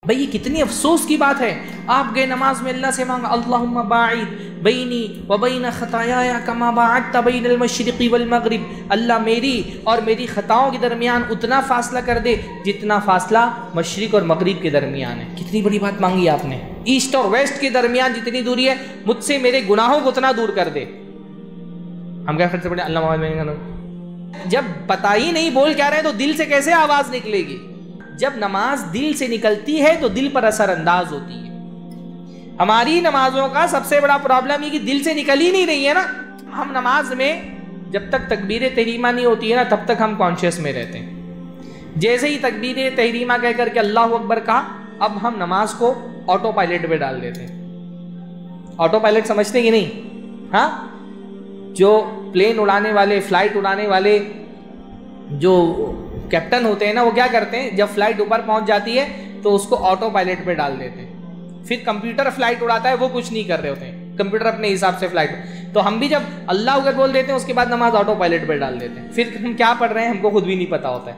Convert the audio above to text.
भाई ये कितनी अफसोस की बात है। आप गए नमाज में अल्लाह से मांगा अल्लाहुम्मा बाइद बैनी व बैन खताया कमा बाअदत बैनल मशरिक़ि वल मग़रिब, अल्लाह मेरी और मेरी ख़ताओं के दरमियान उतना फ़ासला कर दे जितना फ़ासला मशरिक़ और मग़रिब के दरमियान है। कितनी बड़ी बात मांगी आपने। ईस्ट और वेस्ट के दरमियान जितनी दूरी है, मुझसे मेरे गुनाहों को उतना दूर कर दे। हम क्या फिर से पढ़े अल्लाह, जब पता ही नहीं बोल क्या रहे तो दिल से कैसे आवाज़ निकलेगी। जब नमाज दिल से निकलती है तो दिल पर असरअंदाज होती है। हमारी नमाजों का सबसे बड़ा प्रॉब्लम ये कि दिल से निकल ही नहीं रही है ना। हम नमाज में जब तक तकबीर तहरीमा नहीं होती है ना, तब तक हम कॉन्शियस में रहते हैं। जैसे ही तकबीर तहरीमा कह करके अल्लाह अकबर कहा, अब हम नमाज को ऑटो पायलट पे डाल देते हैं। ऑटो पायलट समझते कि नहीं? हाँ, जो प्लेन उड़ाने वाले, फ्लाइट उड़ाने वाले जो कैप्टन होते हैं ना, वो क्या करते हैं, जब फ्लाइट ऊपर पहुंच जाती है तो उसको ऑटो पायलट पे डाल देते हैं। फिर कंप्यूटर फ्लाइट उड़ाता है, वो कुछ नहीं कर रहे होते हैं, कंप्यूटर अपने हिसाब से फ्लाइट। तो हम भी जब अल्लाह अकबर बोल देते हैं उसके बाद नमाज ऑटो पायलट पे डाल देते हैं। फिर हम क्या पढ़ रहे हैं हमको खुद भी नहीं पता होता है।